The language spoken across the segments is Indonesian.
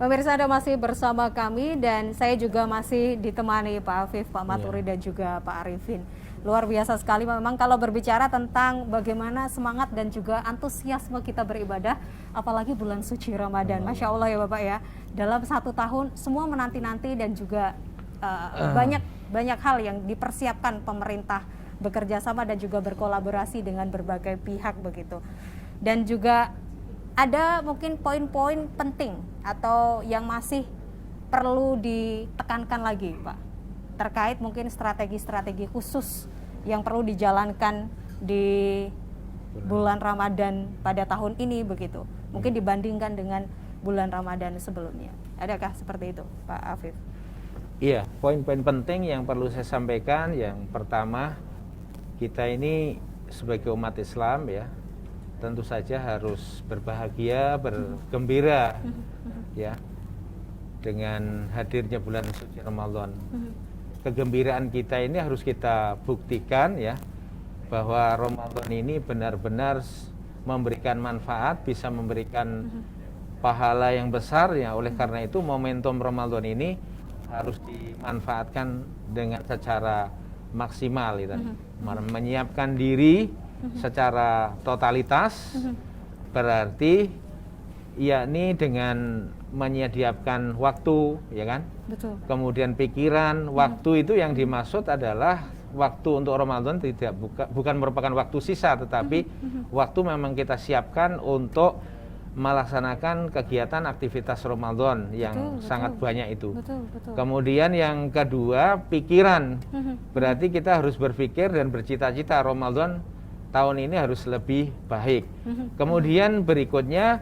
Pemirsa, Anda masih bersama kami dan saya juga masih ditemani Pak Afif, Pak Maturi dan juga Pak Arifin. Luar biasa sekali memang kalau berbicara tentang bagaimana semangat dan juga antusiasme kita beribadah, apalagi bulan suci Ramadan. Masya Allah ya Bapak ya, dalam 1 tahun semua menanti-nanti dan juga banyak hal yang dipersiapkan pemerintah bekerja sama dan juga berkolaborasi dengan berbagai pihak begitu. Dan juga ada mungkin poin-poin penting atau yang masih perlu ditekankan lagi Pak, terkait mungkin strategi-strategi khusus yang perlu dijalankan di bulan Ramadan pada tahun ini begitu, mungkin dibandingkan dengan bulan Ramadan sebelumnya. Adakah seperti itu Pak Afif? Iya, poin-poin penting yang perlu saya sampaikan, yang pertama, kita ini sebagai umat Islam ya, tentu saja harus berbahagia, bergembira ya dengan hadirnya bulan suci Ramadan. Kegembiraan kita ini harus kita buktikan ya, bahwa Ramadan ini benar-benar memberikan manfaat, bisa memberikan pahala yang besar ya. Oleh karena itu momentum Ramadan ini harus dimanfaatkan dengan secara maksimal gitu. Menyiapkan diri secara totalitas, berarti yakni dengan menyediakan waktu ya kan. Betul. Kemudian pikiran, waktu itu yang dimaksud adalah waktu untuk Ramadan bukan merupakan waktu sisa, tetapi waktu memang kita siapkan untuk melaksanakan kegiatan aktivitas Ramadan yang sangat banyak itu. Kemudian yang kedua, pikiran. Berarti kita harus berpikir dan bercita-cita Ramadan tahun ini harus lebih baik. Kemudian berikutnya,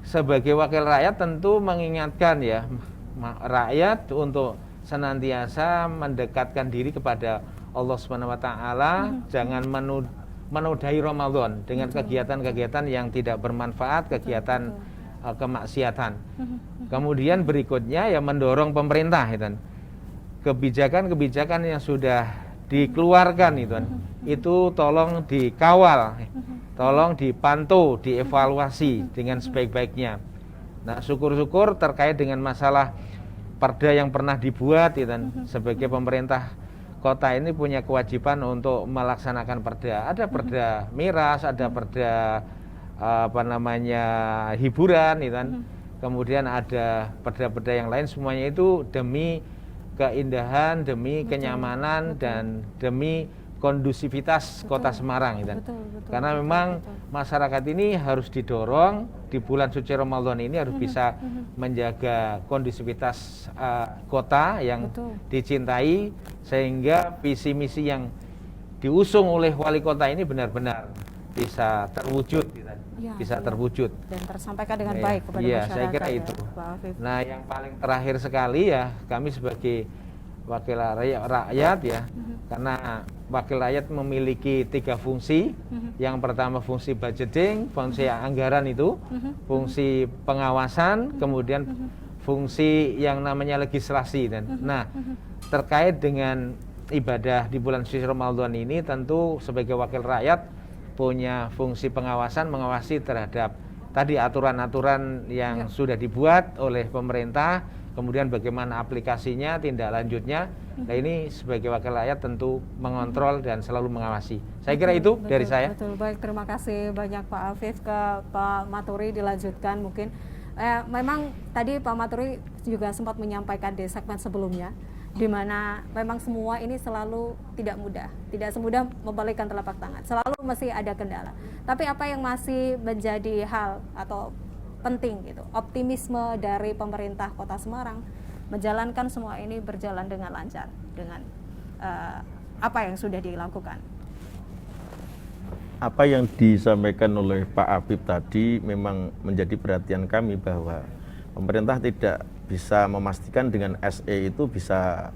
sebagai wakil rakyat tentu mengingatkan ya rakyat untuk senantiasa mendekatkan diri kepada Allah Subhanahu wa taala, jangan menodai Ramadan dengan kegiatan-kegiatan yang tidak bermanfaat, kegiatan kemaksiatan. Kemudian berikutnya ya mendorong pemerintah kebijakan-kebijakan yang sudah dikeluarkan itu tolong dikawal, tolong dipantau, dievaluasi dengan sebaik-baiknya. Nah, syukur-syukur terkait dengan masalah perda yang pernah dibuat sebagai pemerintah kota ini punya kewajiban untuk melaksanakan perda. Ada perda miras, ada perda hiburan kemudian ada perda-perda yang lain, semuanya itu demi keindahan, demi kenyamanan dan demi kondusivitas kota Semarang karena memang masyarakat ini harus didorong di bulan suci Ramadan ini harus bisa menjaga kondusivitas kota yang dicintai, sehingga visi misi yang diusung oleh wali kota ini benar-benar bisa terwujud terwujud dan tersampaikan dengan baik kepada masyarakat. Saya kira itu. Nah, yang paling terakhir sekali ya, kami sebagai wakil rakyat ya, karena wakil rakyat memiliki 3 fungsi. Yang pertama fungsi budgeting, fungsi anggaran itu, fungsi pengawasan, kemudian fungsi yang namanya legislasi nah, terkait dengan ibadah di bulan suci Ramadan ini, tentu sebagai wakil rakyat punya fungsi pengawasan, mengawasi terhadap tadi aturan-aturan yang sudah dibuat oleh pemerintah, kemudian bagaimana aplikasinya, tindak lanjutnya. Nah, ini sebagai wakil rakyat tentu mengontrol dan selalu mengawasi. Saya kira itu dari saya. Betul, baik, terima kasih banyak Pak Afif. Ke Pak Maturi dilanjutkan mungkin. Memang tadi Pak Maturi juga sempat menyampaikan di segmen sebelumnya, di mana memang semua ini selalu tidak mudah, tidak semudah membalikkan telapak tangan, selalu masih ada kendala. Tapi apa yang masih menjadi hal atau penting gitu, optimisme dari pemerintah Kota Semarang menjalankan semua ini berjalan dengan lancar dengan apa yang sudah dilakukan. Apa yang disampaikan oleh Pak Habib tadi memang menjadi perhatian kami, bahwa pemerintah tidak bisa memastikan dengan SE itu bisa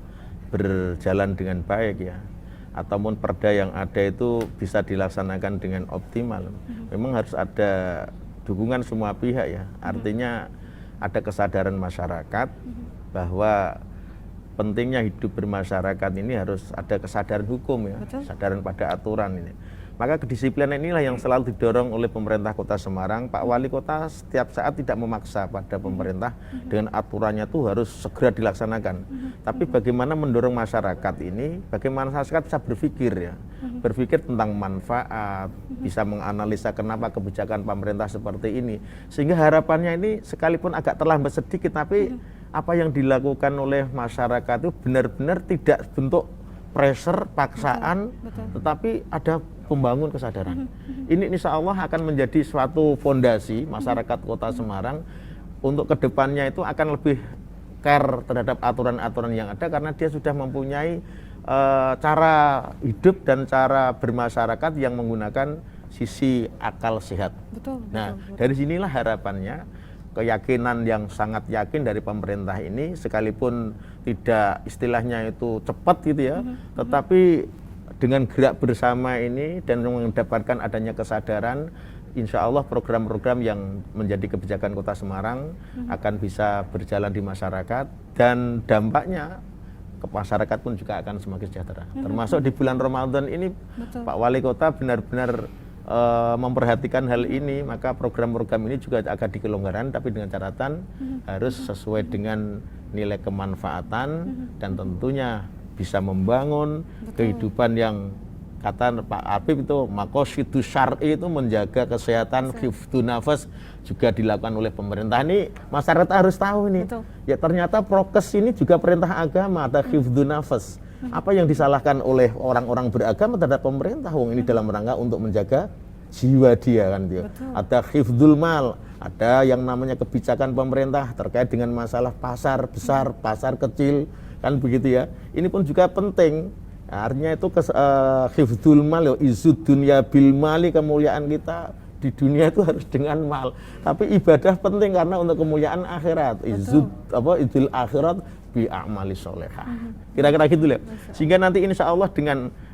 berjalan dengan baik ya, ataupun perda yang ada itu bisa dilaksanakan dengan optimal. Memang harus ada dukungan semua pihak ya, artinya ada kesadaran masyarakat bahwa pentingnya hidup bermasyarakat ini harus ada kesadaran hukum ya, kesadaran pada aturan ini. Maka kedisiplinan inilah yang selalu didorong oleh pemerintah Kota Semarang. Pak Wali Kota setiap saat tidak memaksa pada pemerintah dengan aturannya itu harus segera dilaksanakan. Tapi bagaimana mendorong masyarakat ini, bagaimana masyarakat bisa berpikir ya, berpikir tentang manfaat, bisa menganalisa kenapa kebijakan pemerintah seperti ini. Sehingga harapannya ini sekalipun agak terlambat sedikit, tapi apa yang dilakukan oleh masyarakat itu benar-benar tidak bentuk pressure, paksaan, tetapi ada pembangun kesadaran. Ini insya Allah akan menjadi suatu fondasi masyarakat Kota Semarang untuk kedepannya itu akan lebih care terhadap aturan-aturan yang ada karena dia sudah mempunyai cara hidup dan cara bermasyarakat yang menggunakan sisi akal sehat. Nah, dari sinilah harapannya keyakinan yang sangat yakin dari pemerintah ini sekalipun tidak istilahnya itu cepat gitu ya, tetapi dengan gerak bersama ini dan mendapatkan adanya kesadaran, insya Allah program-program yang menjadi kebijakan Kota Semarang akan bisa berjalan di masyarakat dan dampaknya ke masyarakat pun juga akan semakin sejahtera. Termasuk di bulan Ramadan ini Pak Wali Kota benar-benar memperhatikan hal ini, maka program-program ini juga akan dikelonggaran tapi dengan catatan harus sesuai dengan nilai kemanfaatan dan tentunya bisa membangun kehidupan yang kata Pak Habib itu maqasidus syar'i itu menjaga kesehatan hifdzun nafas juga dilakukan oleh pemerintah. Ini masyarakat harus tahu ini. Ya ternyata prokes ini juga perintah agama, ada hifdzun nafas. Apa yang disalahkan oleh orang-orang beragama terhadap pemerintah? Wong ini dalam rangka untuk menjaga jiwa dia kan dia. Ada hifdzul mal, ada yang namanya kebijakan pemerintah terkait dengan masalah pasar besar, pasar kecil, kan begitu ya. Ini pun juga penting. Artinya itu hifdzul mal, izud dunya bil mali, kemuliaan kita di dunia itu harus dengan mal. Tapi ibadah penting karena untuk kemuliaan akhirat. Izud idul akhirat bi a'mali sholehah. Kira-kira gitu ya. Sehingga nanti insya Allah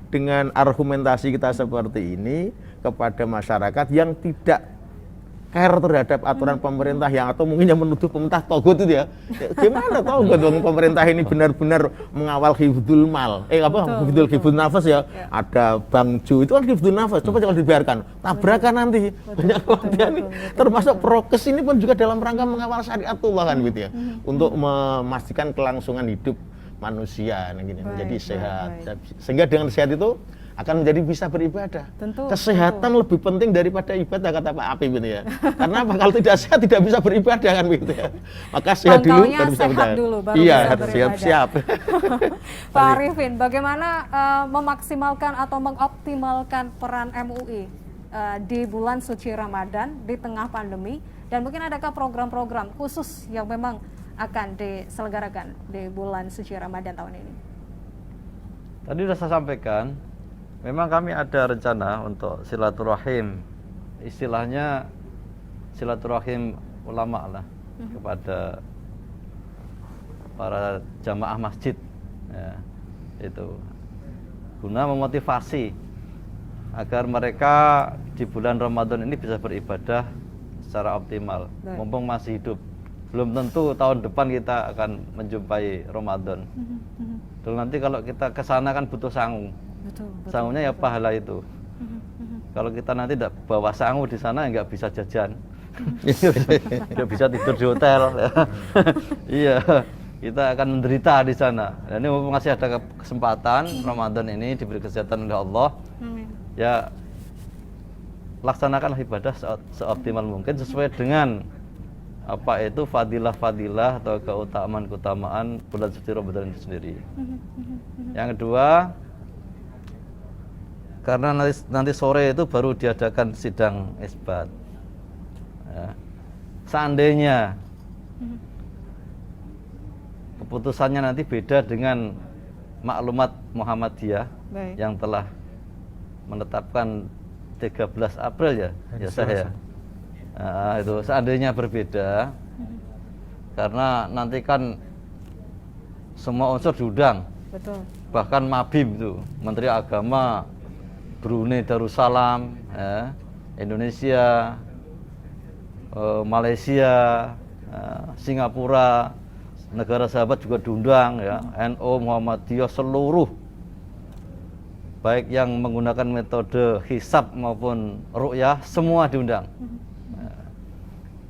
dengan argumentasi kita seperti ini kepada masyarakat yang tidak care terhadap aturan pemerintah yang atau mungkin yang menuduh pemerintah togut itu ya. Gimana togut dong pemerintah ini benar-benar mengawal hifdzul mal. Hifdzul nafas ya. Ada Bang Ju itu kan hifdzul nafas. Coba kalau dibiarkan tabrakan nanti. Banyak kemudian ini termasuk prokes ini pun juga dalam rangka mengawal syariatullah kan gitu ya. Untuk memastikan kelangsungan hidup manusia menjadi sehat. Sehingga dengan sehat itu akan menjadi bisa beribadah. Kesehatan lebih penting daripada ibadah kata Pak Apip ini ya. Karena apa? Kalau tidak sehat tidak bisa beribadah kan begitu ya. Maka sehat dulu baru bisa beribadah. Iya, harus siap. Pak Arifin, bagaimana memaksimalkan atau mengoptimalkan peran MUI di bulan suci Ramadan di tengah pandemi dan mungkin adakah program-program khusus yang memang akan diselenggarakan di bulan suci Ramadan tahun ini? Tadi sudah saya sampaikan, memang kami ada rencana untuk silaturahim, istilahnya silaturahim ulama lah kepada para jamaah masjid, ya, itu guna memotivasi agar mereka di bulan Ramadan ini bisa beribadah secara optimal, mumpung masih hidup. Belum tentu tahun depan kita akan menjumpai Ramadan. Dulu nanti kalau kita ke sana kan butuh sangu. Sangunya ya pahala itu. Kalau kita nanti tidak bawa sangu di sana nggak bisa jajan, nggak bisa tidur di hotel. Iya, kita akan menderita di sana. Dan ini masih ada kesempatan Ramadan ini diberi kesehatan oleh Allah. Ya laksanakanlah ibadah seoptimal mungkin sesuai dengan apa itu fadilah-fadilah atau keutamaan-keutamaan bulan suci Ramadan itu sendiri. Yang kedua, karena nanti sore itu baru diadakan sidang isbat. Ya. Seandainya keputusannya nanti beda dengan maklumat Muhammadiyah yang telah menetapkan 13 April ya saya. Nah, itu seandainya berbeda, karena nanti kan semua unsur diundang. Bahkan Mabim itu, Menteri Agama Brunei Darussalam, ya, Indonesia, Malaysia, Singapura, negara sahabat juga diundang ya, NU, Muhammadiyah, seluruh baik yang menggunakan metode hisab maupun ru'yah, semua diundang.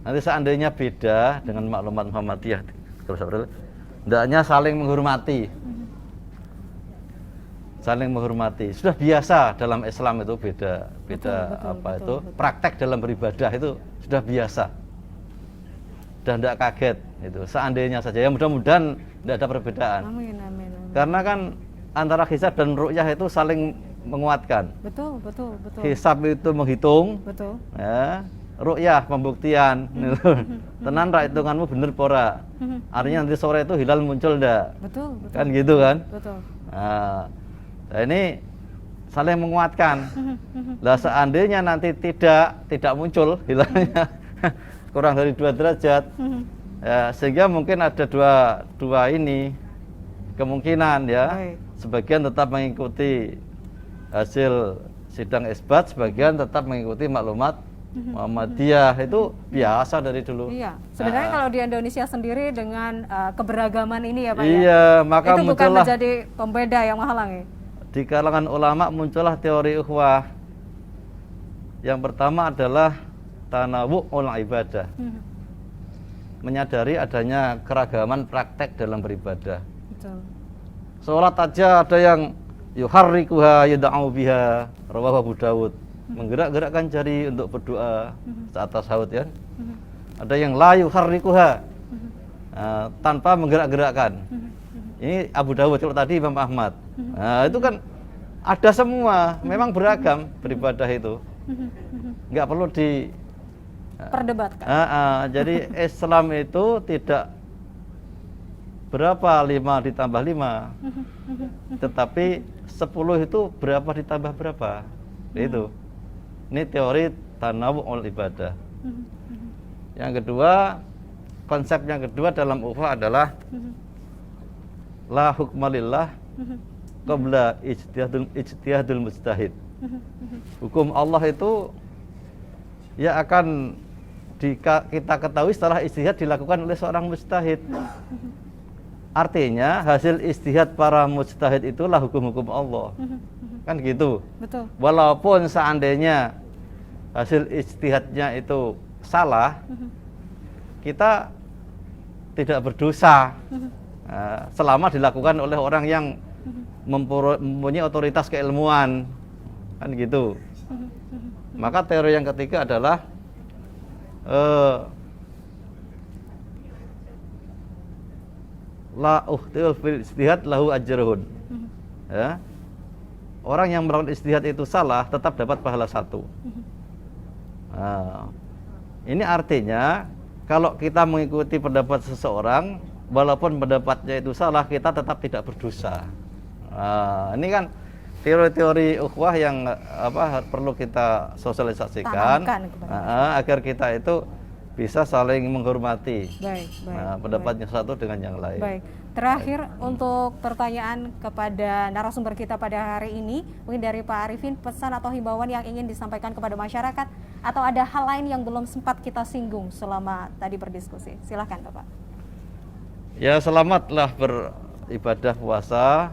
Nanti seandainya beda dengan maklumat Muhammadiyah, hendaknya saling menghormati. Saling menghormati. Sudah biasa dalam Islam itu beda Betul. praktek dalam beribadah itu sudah biasa. Dan tidak kaget itu. Seandainya saja, ya mudah-mudahan tidak ada perbedaan. Amin. Karena kan antara hisab dan ru'yah itu saling menguatkan. Betul. Hisab itu menghitung, Betul. ya. Ru'yah pembuktian. Tenan ra hitunganmu bener pora. Artinya nanti sore itu hilal muncul ndak? Betul. Kan gitu kan? Betul. Nah ini saling menguatkan. Lah seandainya nanti tidak muncul hilalnya kurang dari 2 derajat, ya, sehingga mungkin ada dua ini kemungkinan ya. Baik. Sebagian tetap mengikuti hasil sidang isbat, sebagian tetap mengikuti maklumat Muhammadiyah. Itu biasa dari dulu. Iya, sebenarnya kalau di Indonesia sendiri dengan keberagaman ini ya Pak Iya, maka itu bukan muncullah menjadi pembeda yang menghalangi. di kalangan ulama muncullah teori ukhuwah. Yang pertama adalah tanawu'ul ibadah. Menyadari adanya keragaman praktek dalam beribadah. Betul. Sholat aja ada yang yuharrikuha yad'u biha, rawahu Abu Dawud. Menggerak-gerakkan jari untuk berdoa saat tasawuf ya. Ada yang la yuharrikuha, tanpa menggerak-gerakkan. Ini Abu Dawud, kalau tadi Imam Ahmad. Nah, itu kan ada semua, memang beragam beribadah itu. Enggak perlu di Perdebatkan. Jadi Islam itu tidak berapa 5 ditambah 5, tetapi 10 itu berapa ditambah berapa. Itu. Ini teori tanawu'ul ibadah. Yang kedua, konsep yang kedua dalam ukhuwah adalah la hukma lillah qabla ijtihadul mujtahid. Hukum Allah itu ya akan kita ketahui setelah ijtihad dilakukan oleh seorang mujtahid. Artinya hasil ijtihad para mujtahid itulah hukum-hukum Allah. Kan gitu. Betul. Walaupun seandainya hasil ijtihadnya itu salah, kita tidak berdosa selama dilakukan oleh orang yang mempunyai otoritas keilmuan. Kan gitu. Maka teori yang ketiga adalah la uhtil fil ijtihad lahu ajrun. Ya. Orang yang melakukan ijtihad itu salah tetap dapat pahala 1. Nah, ini artinya kalau kita mengikuti pendapat seseorang, walaupun pendapatnya itu salah, kita tetap tidak berdosa. Nah, ini kan teori-teori ukhuwah yang perlu kita sosialisasikan agar kita itu bisa saling menghormati. Baik. Pendapatnya satu dengan yang lain. Baik. Terakhir untuk pertanyaan kepada narasumber kita pada hari ini, mungkin dari Pak Arifin, pesan atau himbauan yang ingin disampaikan kepada masyarakat atau ada hal lain yang belum sempat kita singgung selama tadi berdiskusi. Silakan Bapak. Ya, selamatlah beribadah puasa,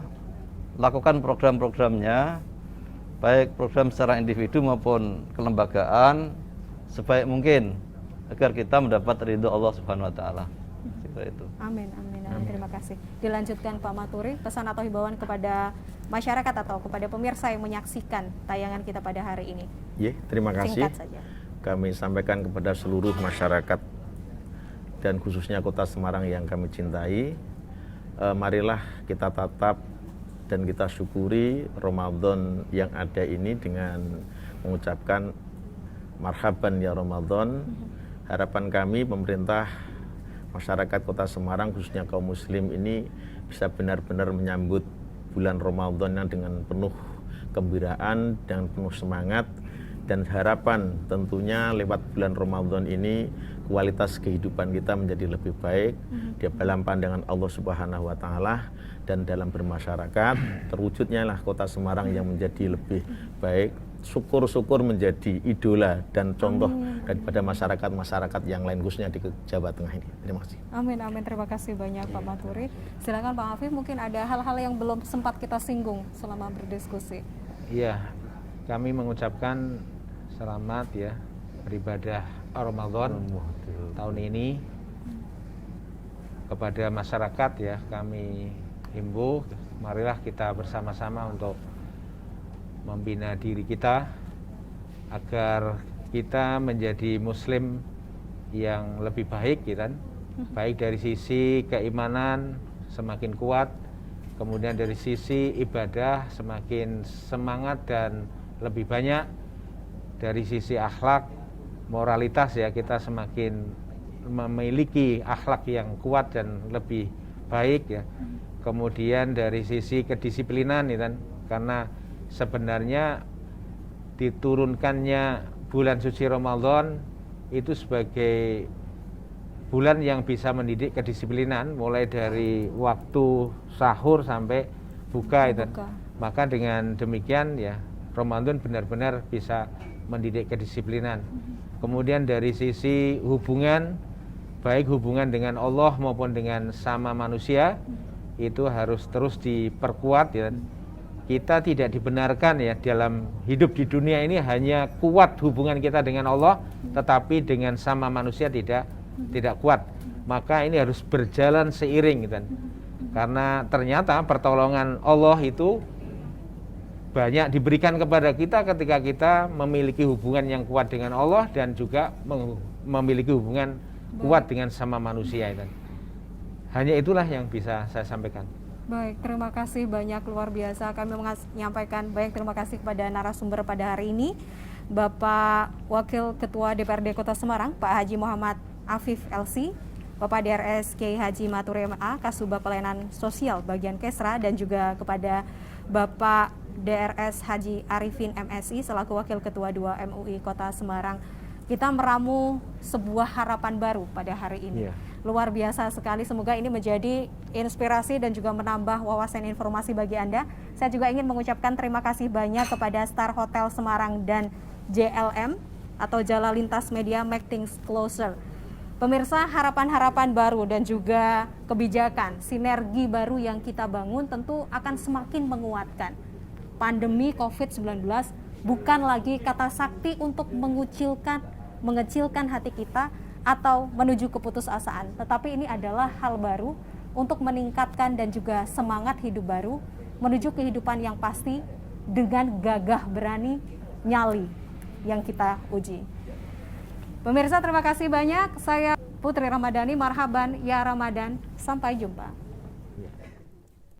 lakukan program-programnya, baik program secara individu maupun kelembagaan sebaik mungkin agar kita mendapat ridho Allah Subhanahu wa taala. Itu. Amin. Terima kasih. Dilanjutkan Pak Maturi, pesan atau himbauan kepada masyarakat atau kepada pemirsa yang menyaksikan tayangan kita pada hari ini. Terima kasih. Singkat saja. Kami sampaikan kepada seluruh masyarakat dan khususnya Kota Semarang yang kami cintai, marilah kita tatap dan kita syukuri Ramadan yang ada ini dengan mengucapkan marhaban ya Ramadan. Harapan kami pemerintah, masyarakat Kota Semarang khususnya kaum muslim ini bisa benar-benar menyambut bulan Ramadan dengan penuh kegembiraan dan penuh semangat, dan harapan tentunya lewat bulan Ramadan ini kualitas kehidupan kita menjadi lebih baik di dalam pandangan Allah Subhanahu wa taala, dan dalam bermasyarakat terwujudnya lah Kota Semarang yang menjadi lebih baik. Syukur-syukur menjadi idola dan contoh daripada masyarakat-masyarakat yang lain khususnya di Jawa Tengah ini. Terima kasih. Amin. Terima kasih banyak Pak Maturi. Silakan Pak Hafif, mungkin ada hal-hal yang belum sempat kita singgung selama berdiskusi. Iya, kami mengucapkan selamat ya beribadah Ramadan tahun ini kepada masyarakat ya. Kami himbau, marilah kita bersama-sama untuk membina diri kita agar kita menjadi muslim yang lebih baik gitu kan. Baik dari sisi keimanan semakin kuat, kemudian dari sisi ibadah semakin semangat dan lebih banyak, dari sisi akhlak, moralitas ya kita semakin memiliki akhlak yang kuat dan lebih baik ya. Kemudian dari sisi kedisiplinan ya kan, karena sebenarnya diturunkannya bulan suci Ramadan itu sebagai bulan yang bisa mendidik kedisiplinan mulai dari waktu sahur sampai buka itu. Maka dengan demikian ya Ramadan benar-benar bisa mendidik kedisiplinan. Kemudian dari sisi hubungan, baik hubungan dengan Allah maupun dengan sama manusia, itu harus terus diperkuat ya. Kita tidak dibenarkan ya dalam hidup di dunia ini hanya kuat hubungan kita dengan Allah, tetapi dengan sama manusia tidak kuat. Maka ini harus berjalan seiring gitu. Karena ternyata pertolongan Allah itu banyak diberikan kepada kita ketika kita memiliki hubungan yang kuat dengan Allah dan juga memiliki hubungan kuat dengan sama manusia itu. Hanya itulah yang bisa saya sampaikan. Baik, terima kasih banyak, luar biasa. Kami menyampaikan baik terima kasih kepada narasumber pada hari ini, Bapak Wakil Ketua DPRD Kota Semarang, Pak Haji Muhammad Afif LC, Bapak DRS Kiai Haji Matur MA, Kasubag Pelayanan Sosial Bagian Kesra, dan juga kepada Bapak DRS Haji Arifin MSI selaku Wakil Ketua 2 MUI Kota Semarang. Kita meramu sebuah harapan baru pada hari ini. Luar biasa sekali, semoga ini menjadi inspirasi dan juga menambah wawasan informasi bagi Anda. Saya juga ingin mengucapkan terima kasih banyak kepada Star Hotel Semarang dan JLM atau Jala Lintas Media Make Things Closer. Pemirsa, harapan-harapan baru dan juga kebijakan, sinergi baru yang kita bangun tentu akan semakin menguatkan. Pandemi COVID-19 bukan lagi kata sakti untuk mengecilkan hati kita atau menuju keputusasaan, tetapi ini adalah hal baru untuk meningkatkan dan juga semangat hidup baru menuju kehidupan yang pasti dengan gagah berani nyali yang kita uji. Pemirsa, terima kasih banyak. Saya Putri Ramadhani, marhaban ya Ramadan, sampai jumpa.